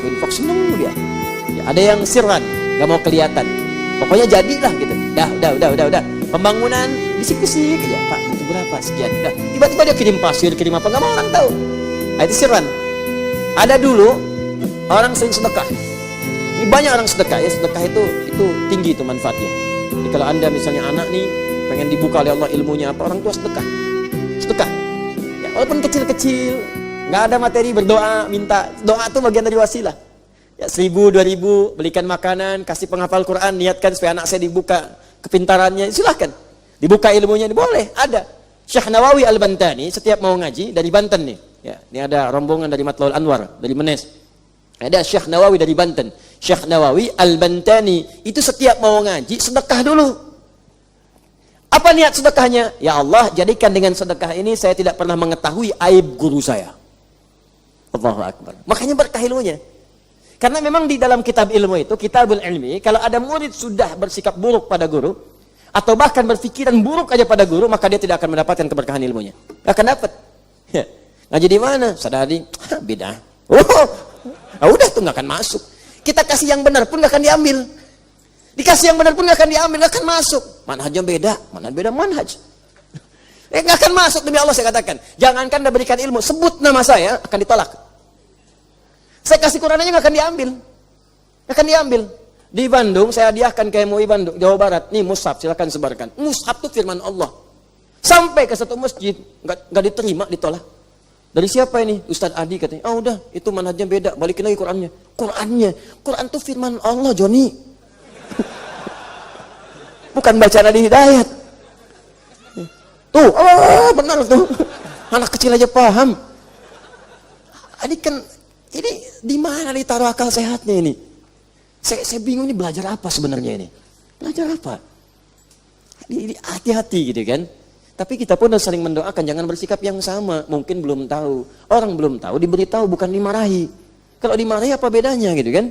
infak seneng dia. Ya, ada yang sirran, gak mau kelihatan. Pokoknya jadilah gitu. Udah. Pembangunan bisik-bisik aja, Pak, butuh berapa? Sekian. Udah. Tiba-tiba dia kirim pasir, kirim apa, gak mau orang tahu. Nah, itu sirran. Ada dulu orang sering sedekah. Ini banyak orang sedekah ya, sedekah itu tinggi itu manfaatnya. Jadi kalau Anda misalnya anak nih pengen dibuka oleh Allah ilmunya apa, orang tua sedekah. Ya, walaupun kecil-kecil, nggak ada materi berdoa, minta doa itu bagian dari wasilah. Ya 1000, 2000 belikan makanan, kasih penghafal Quran, niatkan supaya anak saya dibuka kepintarannya, silahkan. Dibuka ilmunya, boleh, ada. Syekh Nawawi Al-Bantani setiap mau ngaji dari Banten nih. Ya, ini ada rombongan dari Matlaul Anwar dari Menes. Ada Syekh Nawawi dari Banten. Syekh Nawawi Al-Bantani itu setiap mau ngaji sedekah dulu. Apa niat sedekahnya? Ya Allah, jadikan dengan sedekah ini saya tidak pernah mengetahui aib guru saya. Allahu Akbar. Makanya berkah ilmunya. Karena memang di dalam kitab ilmu itu, kitabul ilmi, kalau ada murid sudah bersikap buruk pada guru, atau bahkan berpikiran buruk aja pada guru, maka dia tidak akan mendapatkan keberkahan ilmunya. Gak akan dapat. Ya. Ngaji di mana? Sadari, bid'ah. Udah tuh gak akan masuk. Kita kasih yang benar pun gak akan diambil. Dikasih yang benar pun gak akan diambil, gak akan masuk. Manhajnya beda, manhaj. Gak akan masuk, demi Allah saya katakan. Jangankan Anda berikan ilmu, sebut nama saya, akan ditolak. Saya kasih Quran aja gak akan diambil. Gak akan diambil. Di Bandung, saya hadiahkan ke MUI Bandung, Jawa Barat. Nih mushaf, silakan sebarkan. Mushaf itu firman Allah. Sampai ke satu masjid, gak diterima, ditolak. Dari siapa ini? Ustadz Adi katanya. Udah, itu manhajnya beda, balikin lagi Qurannya. Quran itu firman Allah, Joni. Bukan bacaan Adi Hidayat. Tuh, benar tuh. Anak kecil aja paham. Adi kan, ini di mana ditaruh akal sehatnya ini? Saya bingung ini belajar apa sebenarnya ini? Belajar apa? Hati-hati gitu kan. Tapi kita pun harus saling mendoakan, jangan bersikap yang sama. Mungkin belum tahu. Orang belum tahu, diberitahu bukan dimarahi. Kalau dimarahi apa bedanya gitu kan?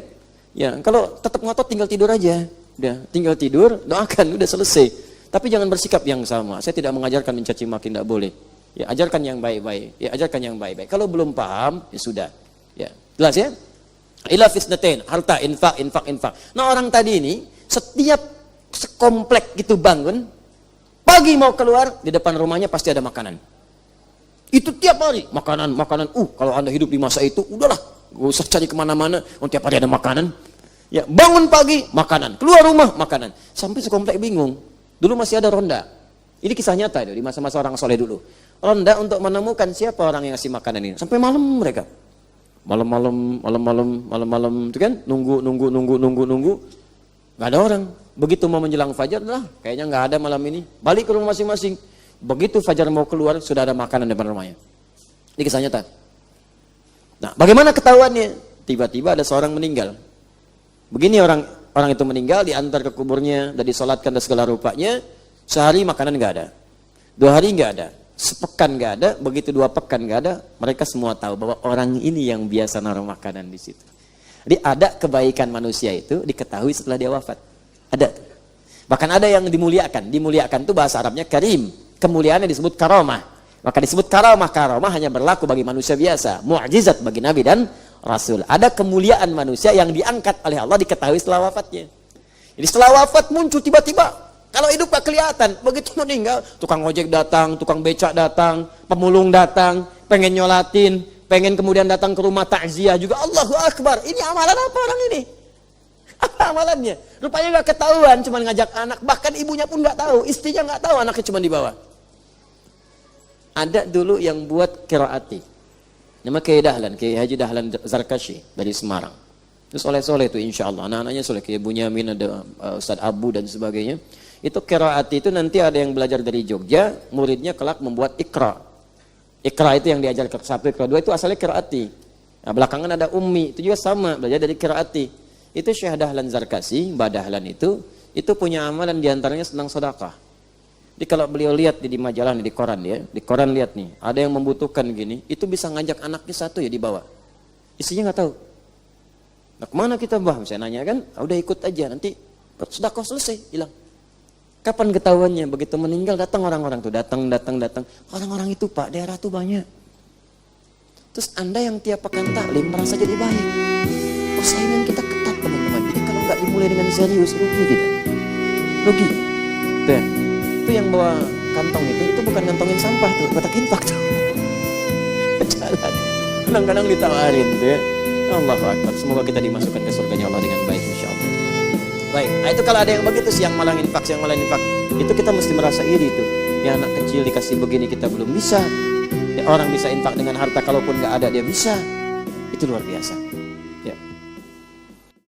Ya, kalau tetap ngotot tinggal tidur aja. Udah, tinggal tidur, doakan, udah selesai. Tapi jangan bersikap yang sama. Saya tidak mengajarkan mencaci maki, tidak boleh. Ya, ajarkan yang baik-baik. Kalau belum paham, ya sudah. Ya, jelas ya? Ila fisnatain, harta, infak. Nah, orang tadi ini setiap sekomplek gitu bangun, pagi mau keluar, di depan rumahnya pasti ada makanan. Itu tiap hari, makanan. Kalau Anda hidup di masa itu, udahlah, gak usah cari kemana-mana, tiap hari ada makanan. Ya, bangun pagi, makanan. Keluar rumah, makanan. Sampai sekomplek bingung. Dulu masih ada ronda. Ini kisah nyata itu, di masa-masa orang soleh dulu. Ronda untuk menemukan siapa orang yang ngasih makanan ini. Sampai malam mereka. Malam-malam itu kan nunggu nggak ada orang. Begitu mau menjelang fajar lah, kayaknya nggak ada malam ini, balik ke rumah masing-masing. Begitu fajar mau keluar sudah ada makanan di depan rumahnya. Ini kisah nyata. Nah, bagaimana ketahuannya? Tiba-tiba ada seorang meninggal. Begini orang itu meninggal, diantar ke kuburnya, dan disolatkan dan segala rupanya. Sehari makanan nggak ada, 2 hari nggak ada, sepekan nggak ada, begitu 2 pekan nggak ada, mereka semua tahu bahwa orang ini yang biasa naruh makanan di situ. Jadi ada kebaikan manusia itu diketahui setelah dia wafat. Ada. Bahkan ada yang dimuliakan. Dimuliakan itu bahasa Arabnya karim. Kemuliaannya disebut karamah. Maka disebut karamah hanya berlaku bagi manusia biasa. Mu'jizat bagi Nabi dan Rasul. Ada kemuliaan manusia yang diangkat oleh Allah diketahui setelah wafatnya. Jadi setelah wafat muncul tiba-tiba. Kalau hidup gak kelihatan, begitu meninggal, tukang ojek datang, tukang becak datang, pemulung datang, pengen nyolatin, pengen kemudian datang ke rumah takziah juga. Allahu Akbar, ini amalan apa orang ini? Apa amalannya? Rupanya gak ketahuan, cuma ngajak anak, bahkan ibunya pun gak tahu, istrinya gak tahu, anaknya cuma dibawa. Ada dulu yang buat qiraati, nama Kiai Dahlan, Kiai Haji Dahlan Zarkashi dari Semarang. Terus soleh-soleh itu insya Allah, anak-anaknya soleh, Kiai Bunyamin, ada Ustadz Abu dan sebagainya. Itu qiraati itu nanti ada yang belajar dari Jogja, muridnya kelak membuat Iqra. Iqra itu yang diajar ke 1, Iqra 2 itu asalnya qiraati. Nah, belakangan ada Ummi, itu juga sama, belajar dari qiraati. Itu Syekh Dahlan Zarkasi, Mbah Dahlan itu punya amalan diantaranya senang sedekah. Jadi kalau beliau lihat di majalah, di koran ya, di koran lihat nih, ada yang membutuhkan gini, itu bisa ngajak anaknya 1 ya dibawa. Istrinya nggak tahu. Nah, kemana kita Mbah? Saya nanya kan, udah ikut aja, nanti sedekah selesai, hilang. Kapan ketahuannya? Begitu meninggal datang orang-orang tuh, datang. Orang-orang itu Pak, daerah tuh banyak. Terus Anda yang tiap pekan taklim merasa jadi baik. persaingan kita ketat teman-teman. Jadi kalau nggak dimulai dengan serius, rugi kita. Rugi. Tuh, itu yang bawa kantong itu bukan ngantongin sampah tuh, kotak infak tuh. Jalan. Kadang-kadang ditawarin tuh ya. Allahu Akbar. Semoga kita dimasukkan ke surganya Allah dengan baik insyaallah. Baik, nah itu kalau ada yang begitu siang malam infak, itu kita mesti merasa iri tuh. Ya anak kecil dikasih begini kita belum bisa. Ya, orang bisa infak dengan harta kalaupun nggak ada dia bisa. Itu luar biasa.